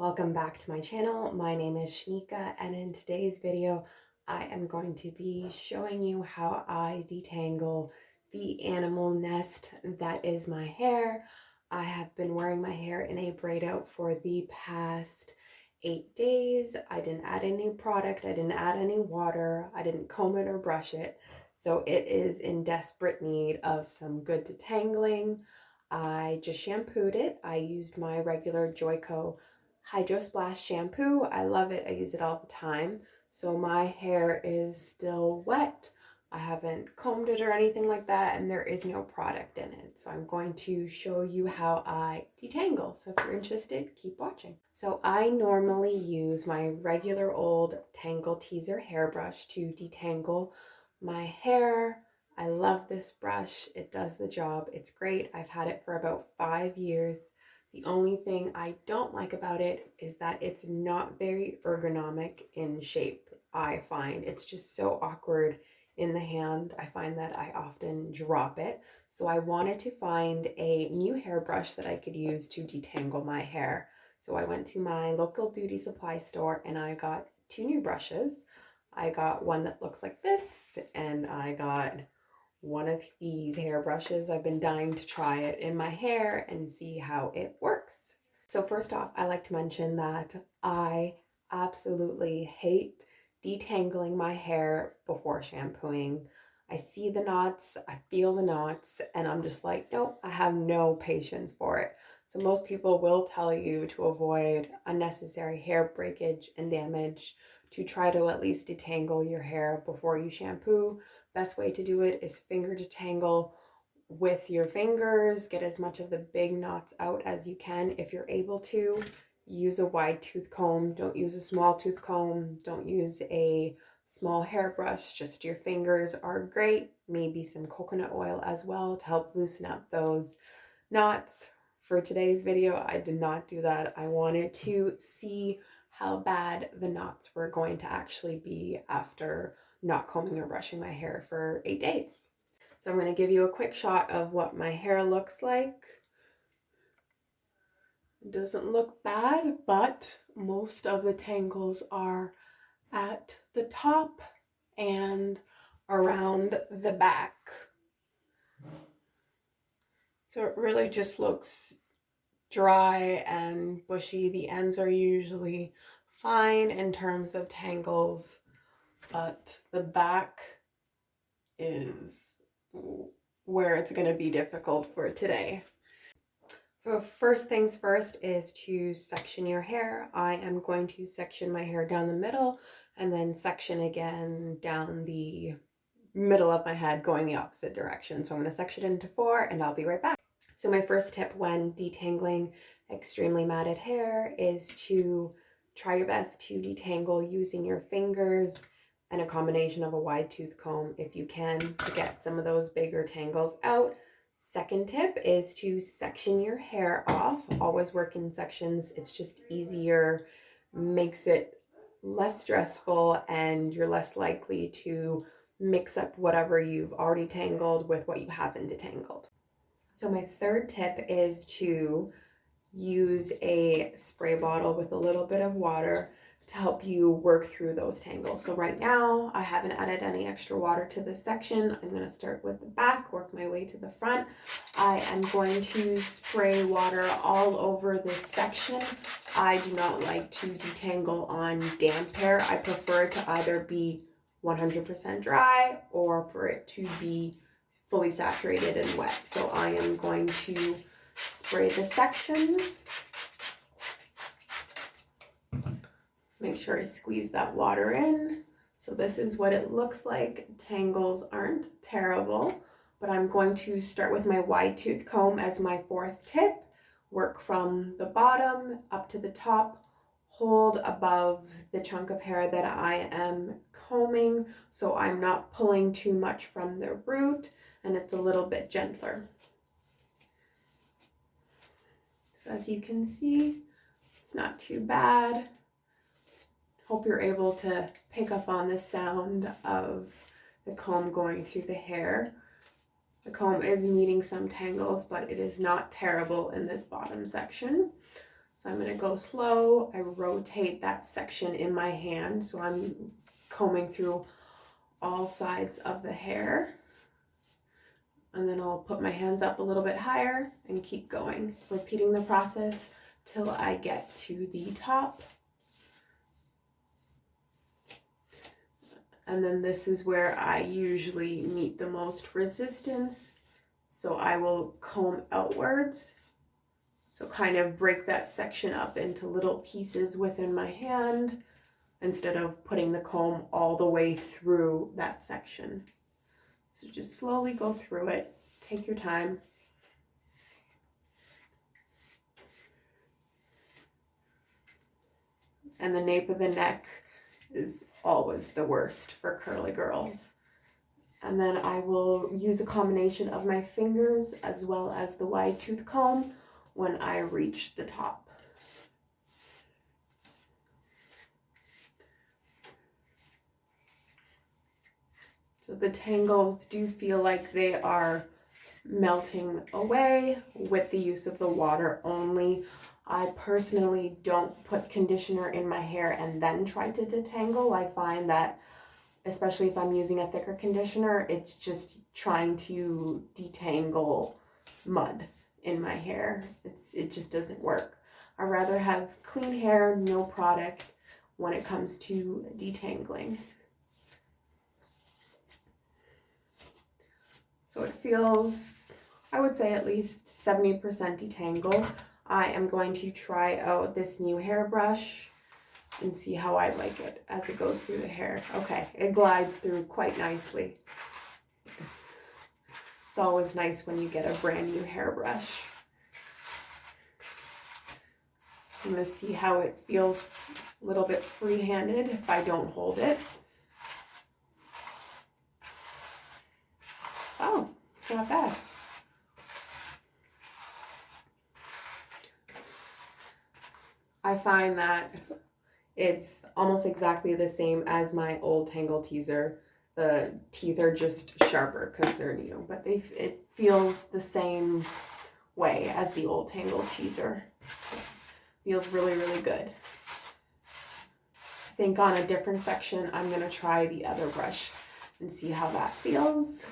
Welcome back to my channel. My name is Shanika, and in today's video I am going to be showing you how I detangle the animal nest that is my hair. I have been wearing my hair in a braid out for the past 8 days. I didn't add any product, I didn't add any water, I didn't comb it or brush it, so it is in desperate need of some good detangling. I just shampooed it. I used my regular Joico Hydro Splash shampoo. I love it. I use it all the time. So my hair is still wet. I haven't combed it or anything like that, and there is no product in it. So I'm going to show you how I detangle. So if you're interested, keep watching. So I normally use my regular old Tangle Teaser hairbrush to detangle my hair. I love this brush. It does the job. It's great. I've had it for about 5 years. The only thing I don't like about it is that it's not very ergonomic in shape. I find it's just so awkward in the hand. I find that I often drop it. So I wanted to find a new hairbrush that I could use to detangle my hair. So I went to my local beauty supply store and I got 2 new brushes. I got one that looks like this, and I got one of these hairbrushes. I've been dying to try it in my hair and see how it works. So first off, I like to mention that I absolutely hate detangling my hair before shampooing. I see the knots, I feel the knots, and I'm just like, nope, I have no patience for it. So most people will tell you to avoid unnecessary hair breakage and damage, to try to at least detangle your hair before you shampoo. Best way to do it is finger detangle with your fingers. Get as much of the big knots out as you can if you're able to. Use a wide tooth comb. Don't use a small tooth comb. Don't use a small hairbrush. Just your fingers are great. Maybe some coconut oil as well to help loosen up those knots. For today's video, I did not do that. I wanted to see how bad the knots were going to actually be after not combing or brushing my hair for 8 days. So I'm going to give you a quick shot of what my hair looks like. It doesn't look bad, but most of the tangles are at the top and around the back. So it really just looks dry and bushy. The ends are usually fine in terms of tangles, but the back is where it's going to be difficult for today. So first things first is to section your hair. I am going to section my hair down the middle and then section again down the middle of my head going the opposite direction. So I'm going to section it into 4 and I'll be right back. So my first tip when detangling extremely matted hair is to try your best to detangle using your fingers and a combination of a wide tooth comb if you can, to get some of those bigger tangles out. Second tip is to section your hair off. Always work in sections. It's just easier, makes it less stressful, and you're less likely to mix up whatever you've already tangled with what you haven't detangled. So my third tip is to use a spray bottle with a little bit of water to help you work through those tangles. So right now I haven't added any extra water to this section. I'm going to start with the back, work my way to the front. I am going to spray water all over this section. I do not like to detangle on damp hair. I prefer it to either be 100% dry or for it to be fully saturated and wet. So I am going to spray the section. Make sure I squeeze that water in. So this is what it looks like. Tangles aren't terrible, but I'm going to start with my wide tooth comb as my 4th tip. Work from the bottom up to the top. Hold above the chunk of hair that I am combing, so I'm not pulling too much from the root, and it's a little bit gentler. So as you can see, it's not too bad. Hope you're able to pick up on the sound of the comb going through the hair. The comb is meeting some tangles, but it is not terrible in this bottom section. So I'm going to go slow. I rotate that section in my hand, so I'm combing through all sides of the hair. And then I'll put my hands up a little bit higher and keep going, repeating the process till I get to the top. And then this is where I usually meet the most resistance. So I will comb outwards. So kind of break that section up into little pieces within my hand instead of putting the comb all the way through that section. So just slowly go through it. Take your time. And the nape of the neck is always the worst for curly girls. And then I will use a combination of my fingers as well as the wide tooth comb when I reach the top. So the tangles do feel like they are melting away with the use of the water only. I personally don't put conditioner in my hair and then try to detangle. I find that, especially if I'm using a thicker conditioner, it's just trying to detangle mud in my hair. It just doesn't work. I'd rather have clean hair, no product when it comes to detangling. So it feels, I would say, at least 70% detangle. I am going to try out this new hairbrush and see how I like it as it goes through the hair. Okay, it glides through quite nicely. It's always nice when you get a brand new hairbrush. I'm going to see how it feels a little bit free-handed if I don't hold it. Oh, it's not bad. I find that it's almost exactly the same as my old Tangle teaser. The teeth are just sharper because they're new, but it feels the same way as the old Tangle teaser. Feels really, really good. I think on a different section, I'm going to try the other brush and see how that feels.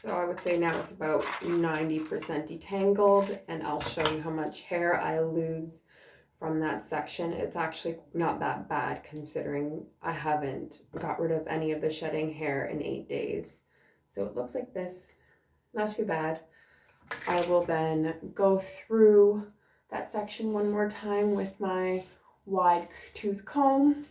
So I would say now it's about 90% detangled, and I'll show you how much hair I lose from that section. It's actually not that bad considering I haven't got rid of any of the shedding hair in 8 days. So it looks like this, not too bad. I will then go through that section one more time with my wide tooth comb,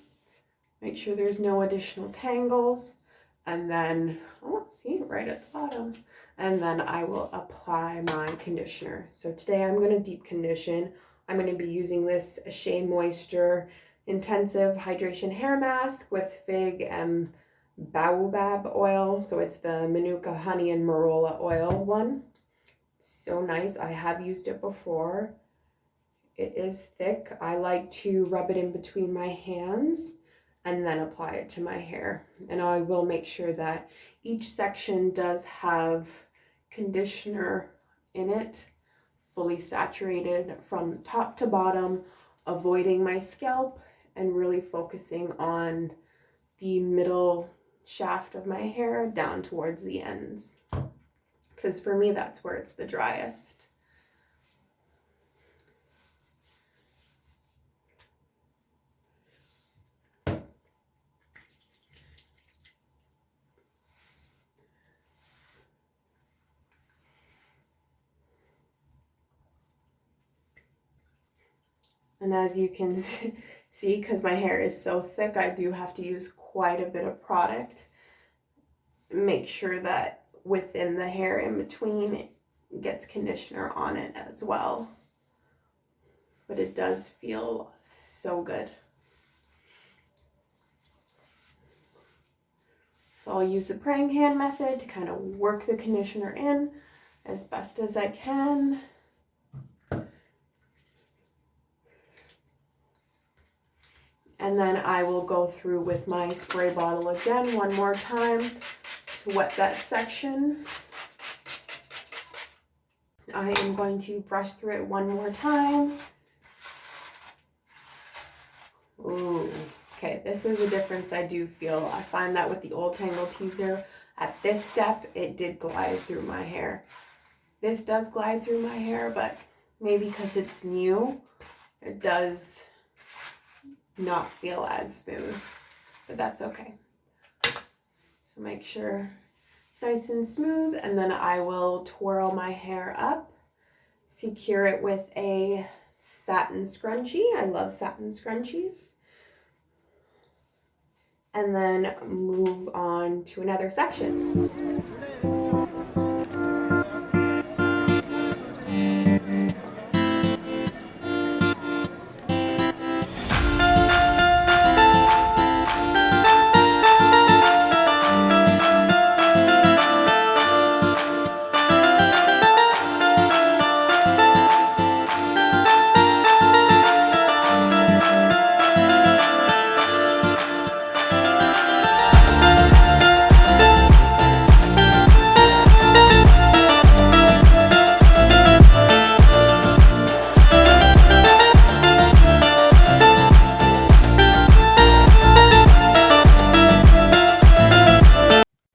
make sure there's no additional tangles. And then, oh, see, right at the bottom. And then I will apply my conditioner. So today I'm going to deep condition. I'm going to be using this Shea Moisture Intensive Hydration Hair Mask with fig and baobab oil. So it's the Manuka Honey and Marula oil one. So nice. I have used it before. It is thick. I like to rub it in between my hands and then apply it to my hair. And I will make sure that each section does have conditioner in it, fully saturated from top to bottom, avoiding my scalp and really focusing on the middle shaft of my hair down towards the ends. Because for me, that's where it's the driest. And as you can see, because my hair is so thick, I do have to use quite a bit of product. Make sure that within the hair in between, it gets conditioner on it as well. But it does feel so good. So I'll use the praying hand method to kind of work the conditioner in as best as I can. And then I will go through with my spray bottle again one more time to wet that section. I am going to brush through it one more time. Ooh, okay, this is a difference I do feel. I find that with the old Tangle Teaser, at this step, it did glide through my hair. This does glide through my hair, but maybe because it's new, it does not feel as smooth, but that's okay. So make sure it's nice and smooth, and then I will twirl my hair up, secure it with a satin scrunchie. I love satin scrunchies. And then move on to another section.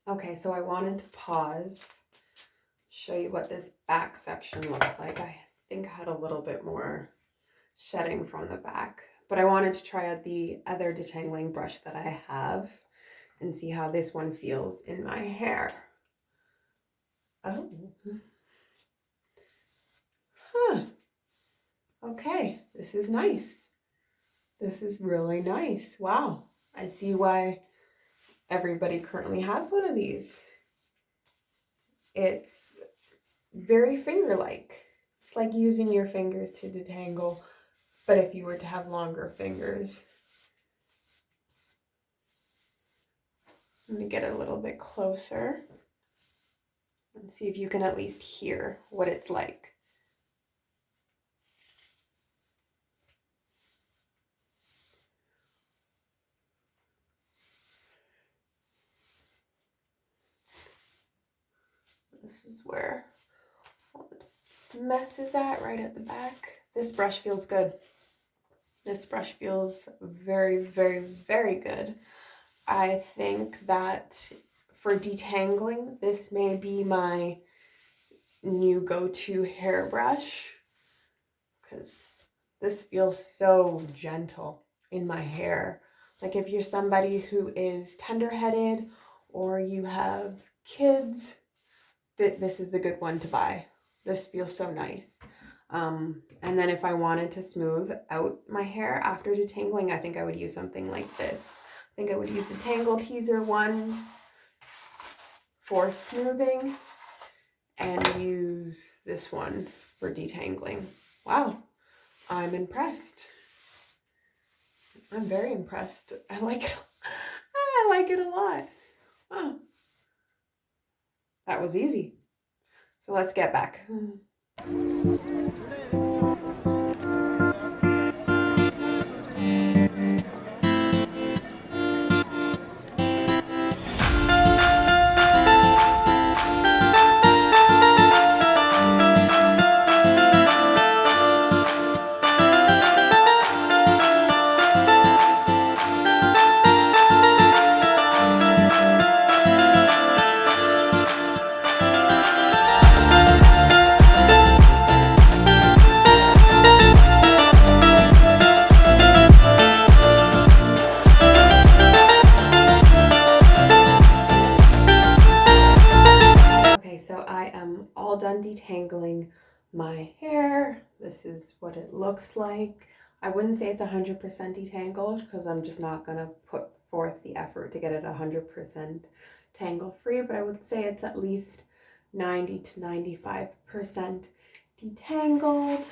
Okay, so I wanted to pause, show you what this back section looks like. I think I had a little bit more shedding from the back, but I wanted to try out the other detangling brush that I have and see how this one feels in my hair. Oh. Huh. Okay, this is nice. This is really nice. Wow. I see why everybody currently has one of these. It's very finger-like. It's like using your fingers to detangle, but if you were to have longer fingers. I'm going to get a little bit closer and see if you can at least hear what it's like. This is where all the mess is at, right at the back. This brush feels good. This brush feels very, very, very good. I think that for detangling, this may be my new go-to hairbrush because this feels so gentle in my hair. Like if you're somebody who is tender-headed or you have kids, this is a good one to buy. This feels so nice. And then if I wanted to smooth out my hair after detangling, I think I would use something like this. I think I would use the Tangle Teaser one for smoothing and use this one for detangling. Wow, I'm impressed. I'm very impressed. I like it. I like it a lot. Wow. That was easy. So let's get back. So I am all done detangling my hair. This is what it looks like. I wouldn't say it's 100% detangled because I'm just not going to put forth the effort to get it 100% tangle free, but I would say it's at least 90 to 95% detangled.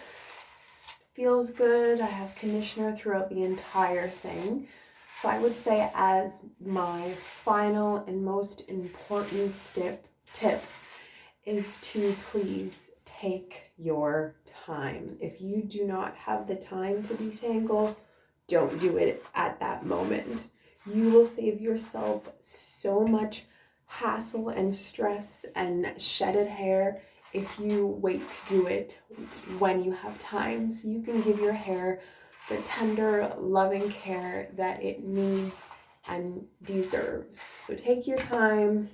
Feels good. I have conditioner throughout the entire thing. So I would say as my final and most important tip is to please take your time. If you do not have the time to detangle, don't do it at that moment. You will save yourself so much hassle and stress and shedded hair if you wait to do it when you have time, so you can give your hair the tender, loving care that it needs and deserves. So take your time,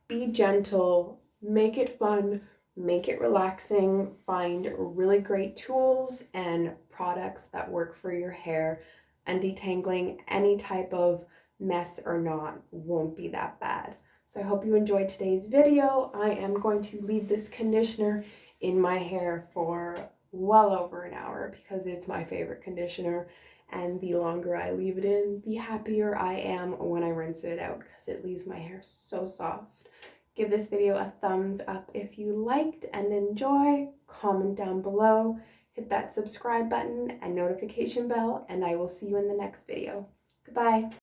be gentle, make it fun, make it relaxing, find really great tools and products that work for your hair, and detangling any type of mess or knot won't be that bad. So I hope you enjoyed today's video. I am going to leave this conditioner in my hair for well over an hour because it's my favorite conditioner, and the longer I leave it in, the happier I am when I rinse it out because it leaves my hair so soft. Give this video a thumbs up if you liked and enjoy. Comment down below, hit that subscribe button and notification bell, and I will see you in the next video. Goodbye.